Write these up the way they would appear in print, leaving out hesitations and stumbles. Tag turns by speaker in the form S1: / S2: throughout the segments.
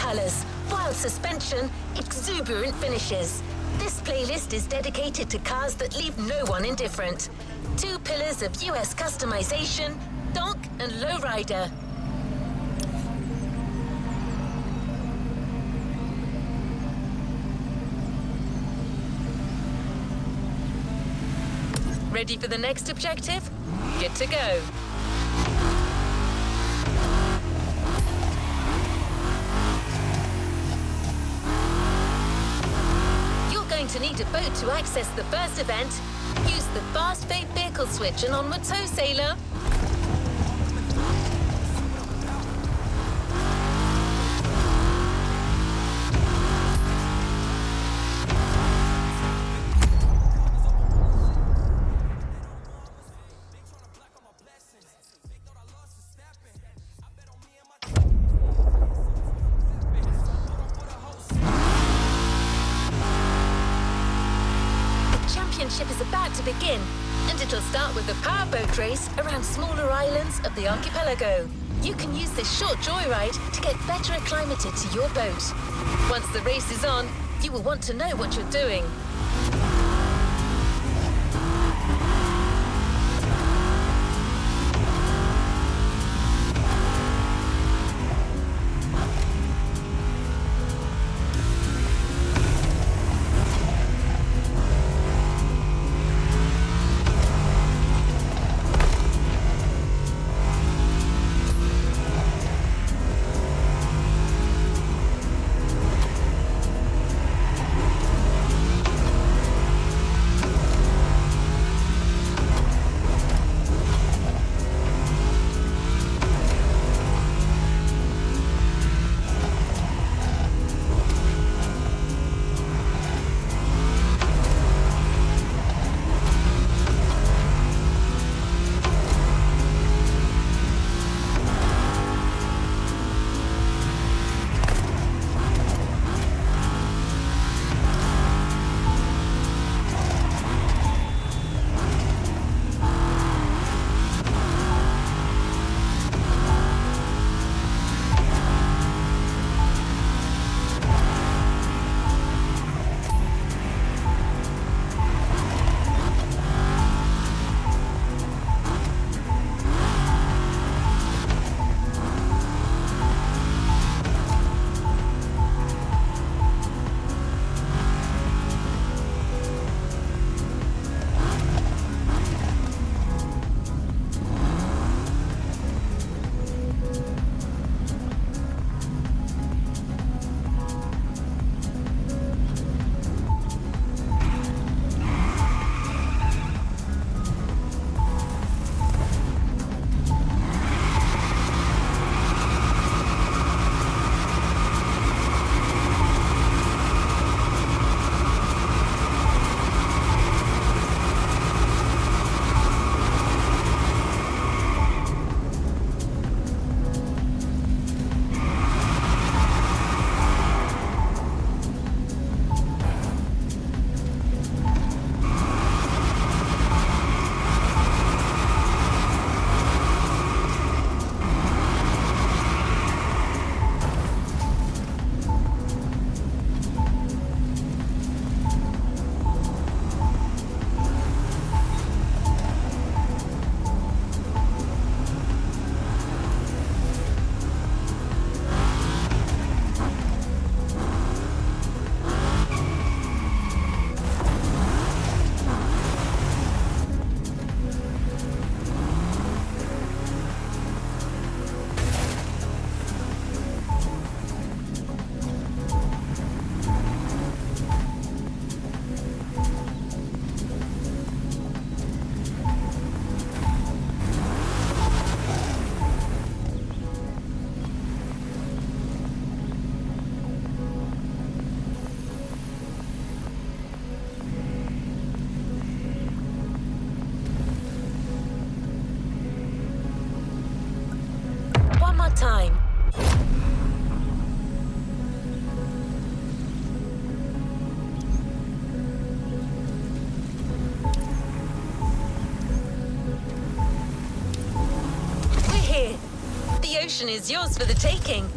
S1: colours, wild suspension, exuberant finishes. This playlist is dedicated to cars that leave no one indifferent. 2 pillars of US customization, donk and lowrider. Ready for the next objective? Good to go. You're going to need a boat to access the first event. Use the fast fade vehicle switch and onward tow, sailor. Is about to begin, and it'll start with a powerboat race around smaller islands of the archipelago. You can use this short joyride to get better acclimated to your boat. Once the race is on, you will want to know what you're doing. Time. We're here. The ocean is yours for the taking.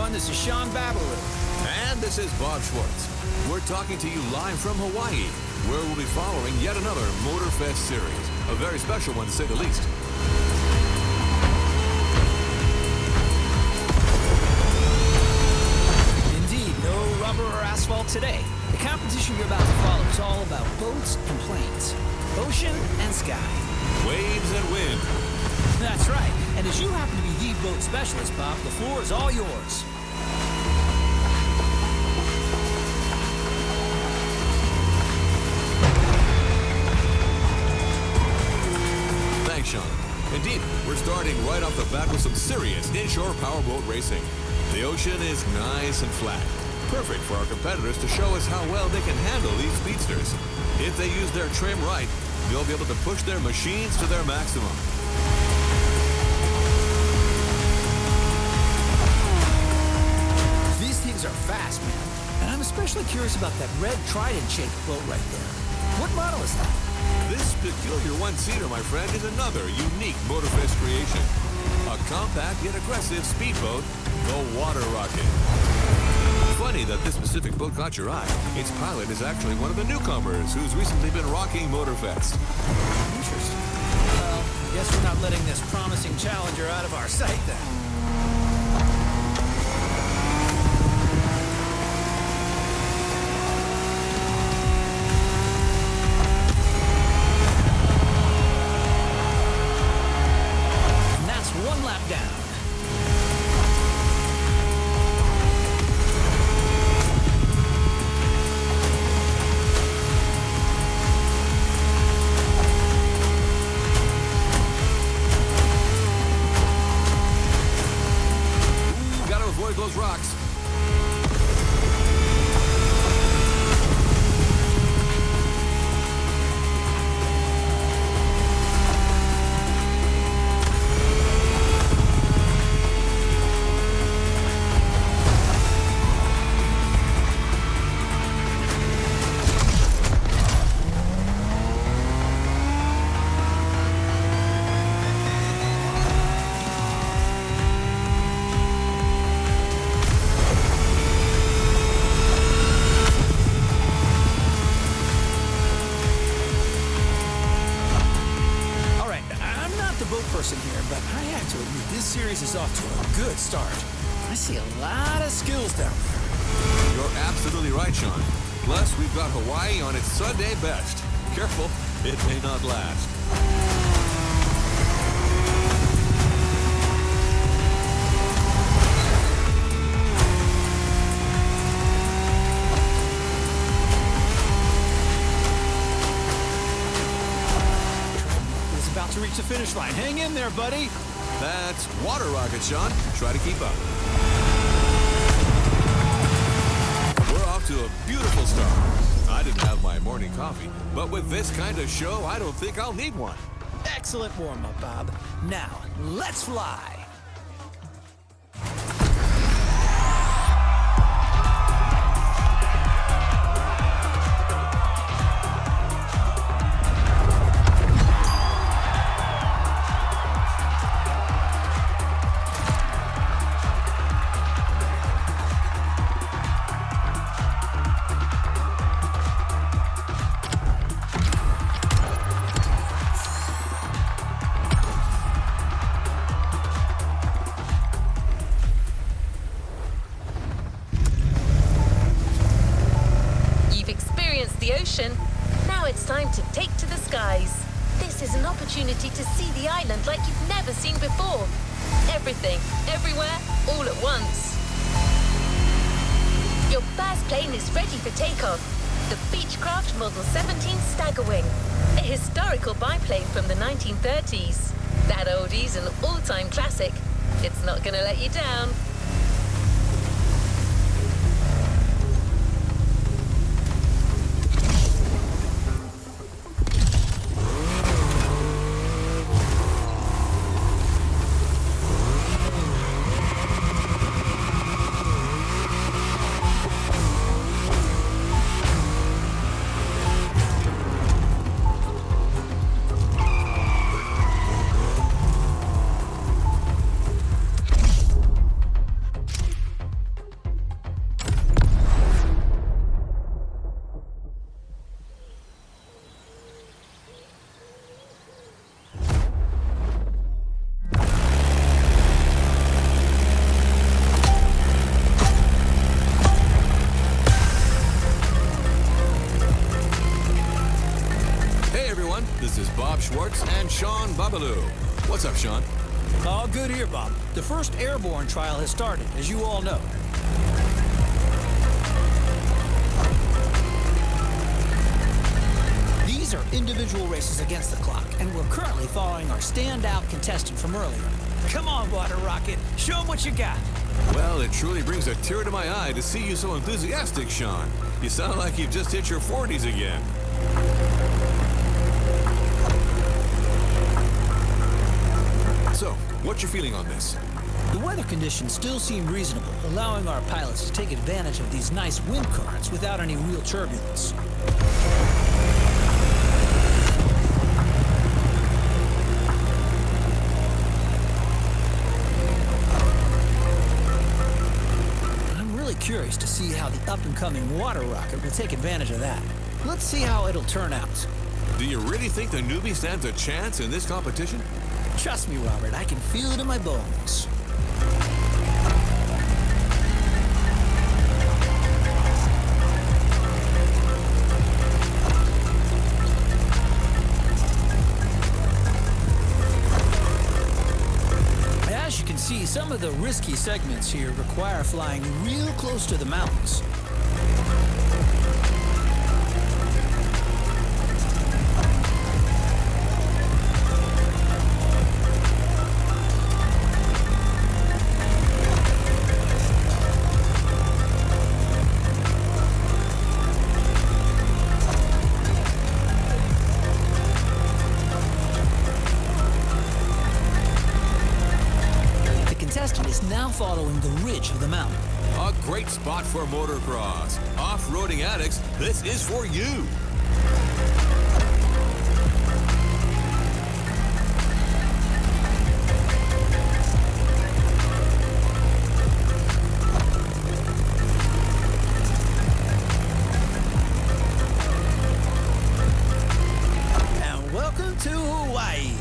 S2: everyone. This is Sean Babalu.
S3: And this is Bob Schwartz. We're talking to you live from Hawaii, where we'll be following yet another Motorfest series. A very special one, to say the least.
S2: Indeed, no rubber or asphalt today. The competition you're about to follow is all about boats and planes, ocean and sky.
S3: Waves and wind.
S2: That's right. And as you happen to be the boat specialist, Bob, the floor is all yours.
S3: Thanks, Sean. Indeed, we're starting right off the bat with some serious inshore powerboat racing. The ocean is nice and flat. Perfect for our competitors to show us how well they can handle these speedsters. If they use their trim right, they'll be able to push their machines to their maximum.
S2: These things are fast, man. And I'm especially curious about that red Trident-shaped boat right there. What model is that?
S3: This peculiar one-seater, my friend, is another unique Motorfest creation. A compact yet aggressive speedboat, the Water Rocket. Funny that this specific boat caught your eye. Its pilot is actually one of the newcomers who's recently been rocking Motorfest.
S2: Interesting. Well, guess we're not letting this promising challenger out of our sight then. And that's one lap down.
S3: Those rocks.
S2: Here, but I have to admit, this series is off to a good start. I see a lot of skills down there.
S3: You're absolutely right, Sean. Plus, we've got Hawaii on its Sunday best. Careful, it may not last.
S2: To reach the finish line. Hang in there, buddy.
S3: That's Water Rocket, Sean. Try to keep up. We're off to a beautiful start. I didn't have my morning coffee, but with this kind of show, I don't think I'll need one.
S2: Excellent warm-up, Bob. Now, let's fly.
S1: Now it's time to take to the skies. This is an opportunity to see the island like you've never seen before. Everything, everywhere, all at once. Your first plane is ready for takeoff. The Beechcraft Model 17 Staggerwing, a historical biplane from the 1930s. That oldie's an all-time classic. It's not gonna let you down.
S3: is Bob Schwartz and Sean Babaloo. What's up, Sean?
S2: All good here, Bob. The first airborne trial has started, as you all know. These are individual races against the clock, and we're currently following our standout contestant from earlier. Come on, Water Rocket, show 'em what you got.
S3: Well, it truly brings a tear to my eye to see you so enthusiastic, Sean. You sound like you've just hit your 40s again. So, what's your feeling on this?
S2: The weather conditions still seem reasonable, allowing our pilots to take advantage of these nice wind currents without any real turbulence. Curious to see how the up-and-coming water rocket will take advantage of that. Let's see how it'll turn out.
S3: Do you really think the newbie stands a chance in this competition?
S2: Trust me, Robert, I can feel it in my bones. See, some of the risky segments here require flying real close to the mountains. Following the ridge of the mountain.
S3: A great spot for motocross. Off-roading addicts, this is for you.
S2: And welcome to Hawaii.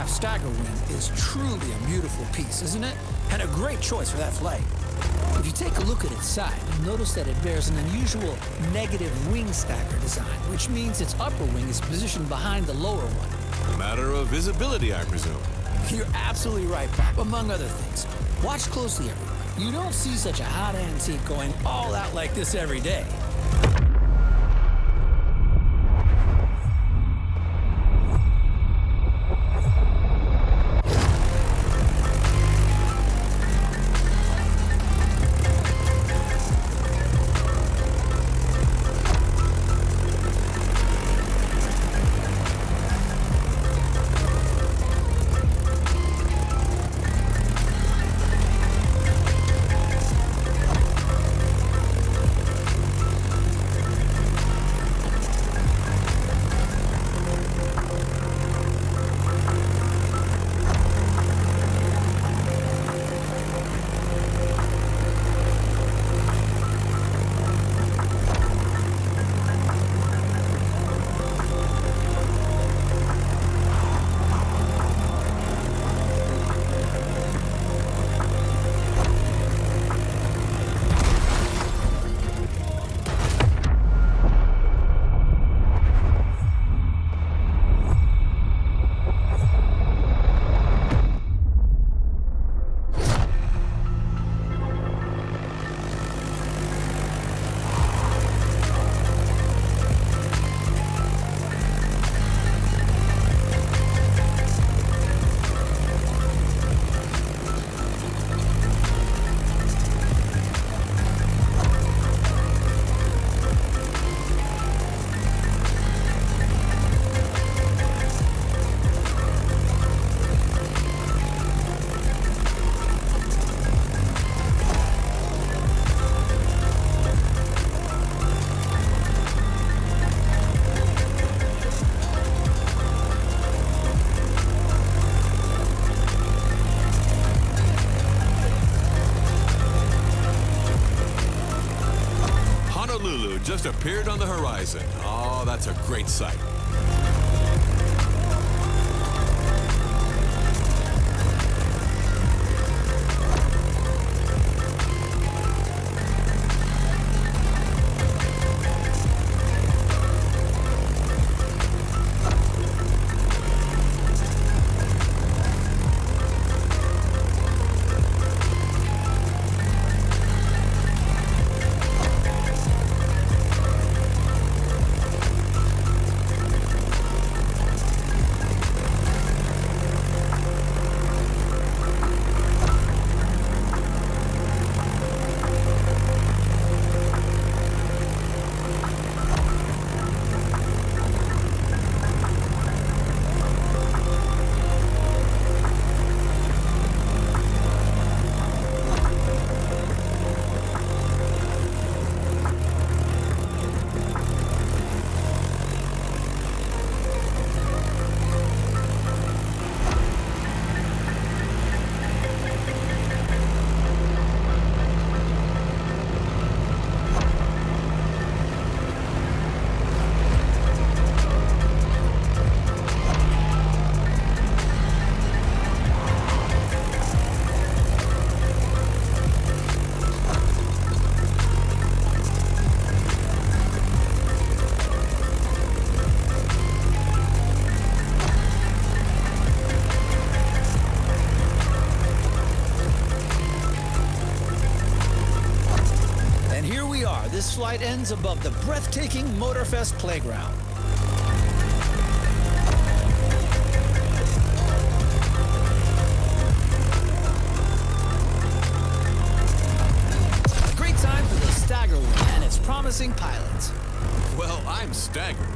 S2: Stagger Wind is truly a beautiful piece, isn't it? And a great choice for that flight. If you take a look at its side, you'll notice that it bears an unusual negative wing stagger design, which means its upper wing is positioned behind the lower one.
S3: A matter of visibility, I presume.
S2: You're absolutely right, Bob, among other things. Watch closely, everyone. You don't see such a hot antique going all out like this every day.
S3: Honolulu just appeared on the horizon. Oh, that's a great sight.
S2: This flight ends above the breathtaking Motorfest playground. A great time for the Stagger one and its promising pilots.
S3: Well, I'm staggered.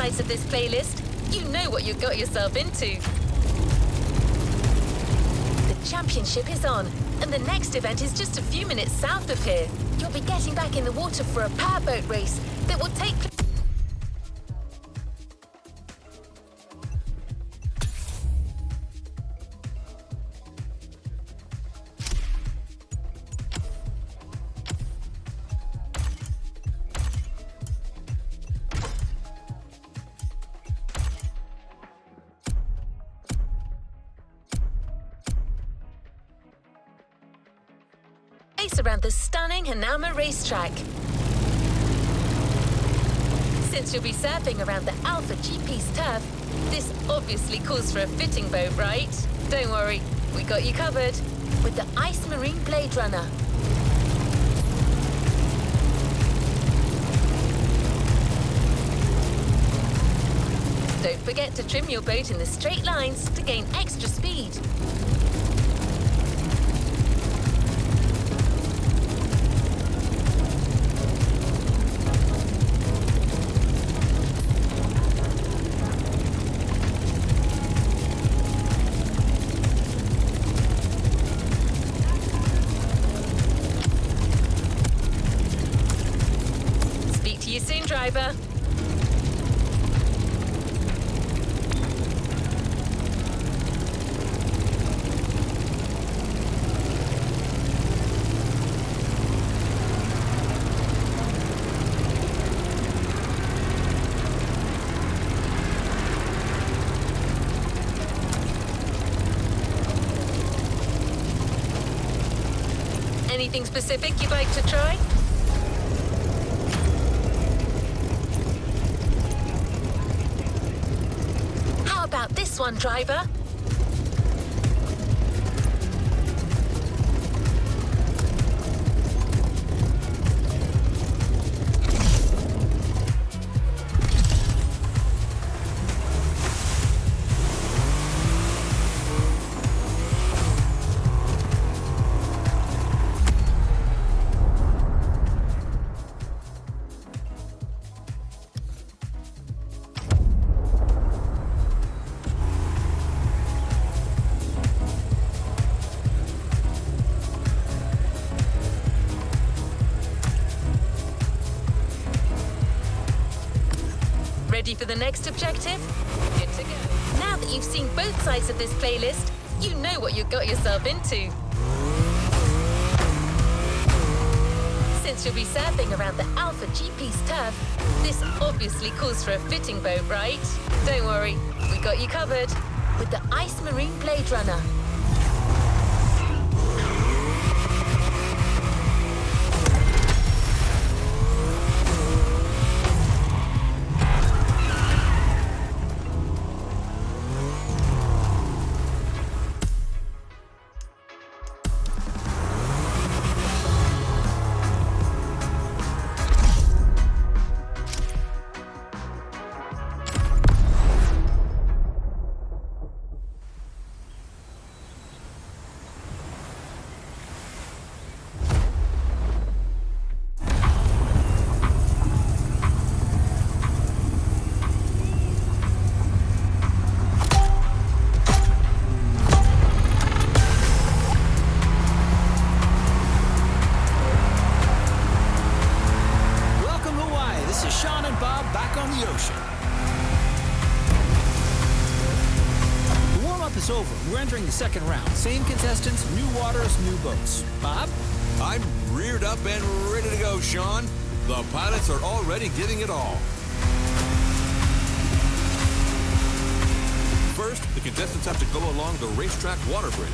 S1: Of this playlist, you know what you got yourself into. The championship is on, and the next event is just a few minutes south of here. You'll be getting back in the water for a powerboat race that will take place. Around the stunning Hanama racetrack. Since you'll be surfing around the Alpha GP's turf, this obviously calls for a fitting boat, right? Don't worry, we got you covered with the Ice Marine Blade Runner. Don't forget to trim your boat in the straight lines to gain extra speed. Driver. Anything specific you'd like to try? about this one, driver. Ready for the next objective? Good to go. Now that you've seen both sides of this playlist, you know what you got yourself into. Since you'll be surfing around the Alpha GP's turf, this obviously calls for a fitting boat, right? Don't worry, we got you covered with the Ice Marine Blade Runner.
S2: We're entering the second round. Same contestants, new waters, new boats. Bob?
S3: I'm reared up and ready to go, Sean. The pilots are already giving it all. First, the contestants have to go along the racetrack water bridge.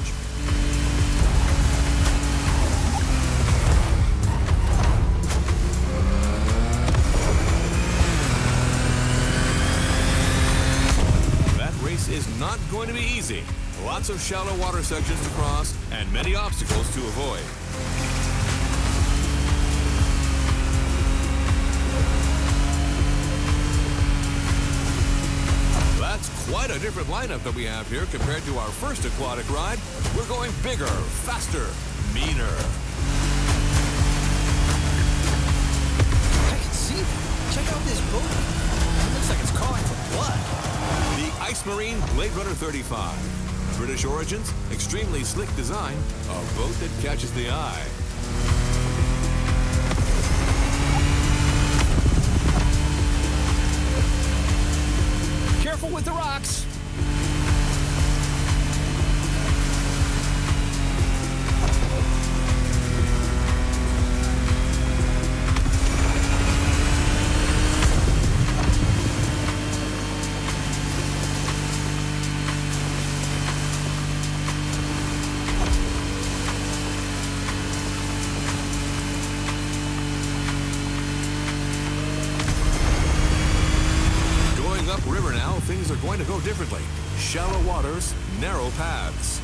S3: That race is not going to be easy. Lots of shallow water sections to cross and many obstacles to avoid. That's quite a different lineup that we have here compared to our first aquatic ride. We're going bigger, faster, meaner.
S2: I can see that. Check out this boat. It looks like it's calling for blood.
S3: The Ice Marine Blade Runner 35. British origins, extremely slick design, a boat that catches the eye.
S2: Careful with the rocks.
S3: Upriver now, things are going to go differently. Shallow waters, narrow paths.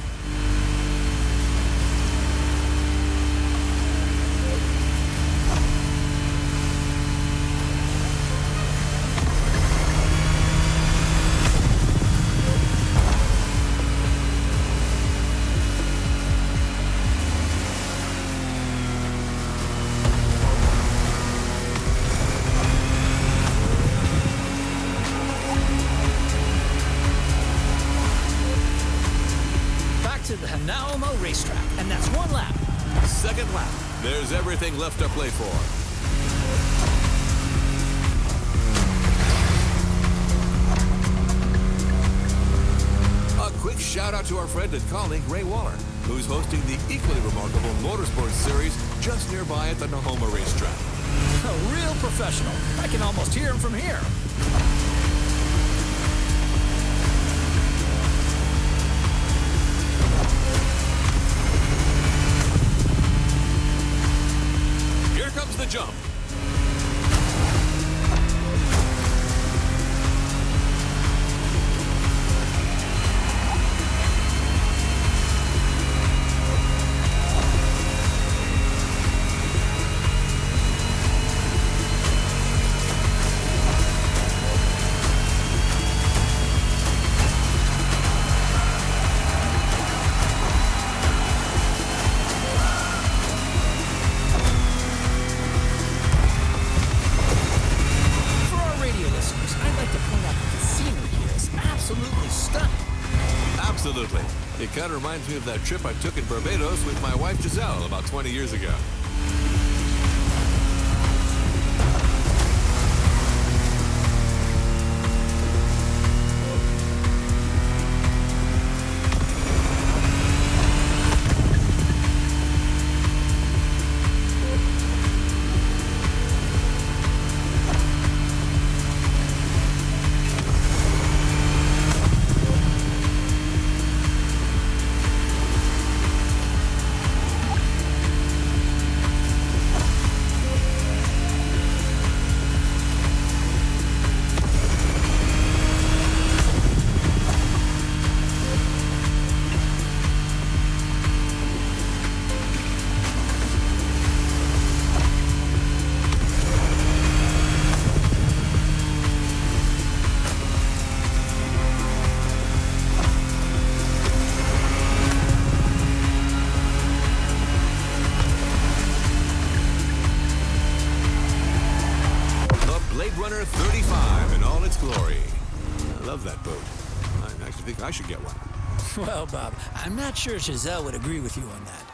S2: Racetrack, and that's one lap.
S3: Second lap. There's everything left to play for. A quick shout out to our friend and colleague Ray Waller, who's hosting the equally remarkable motorsports series just nearby at the Nahoma Racetrack.
S2: A real professional. I can almost hear him from here.
S3: The jump. Absolutely. It kind of reminds me of that trip I took in Barbados with my wife Giselle about 20 years ago. Runner 35 in all its glory. I love that boat. I actually think I should get one.
S2: Well, Bob, I'm not sure Giselle would agree with you on that.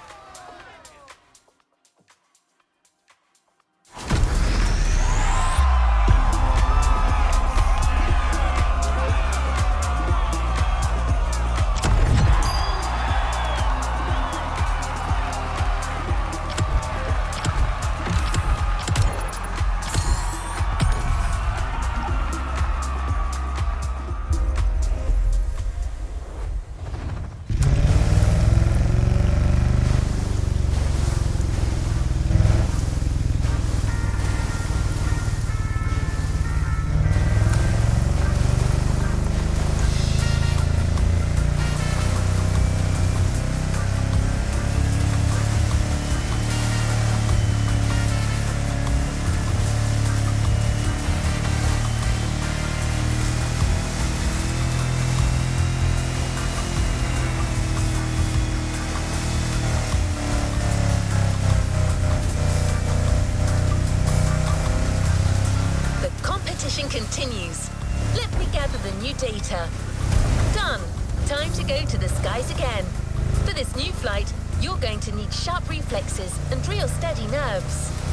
S1: Continues. Let me gather the new data. Done. Time to go to the skies again. For this new flight, you're going to need sharp reflexes and real steady nerves.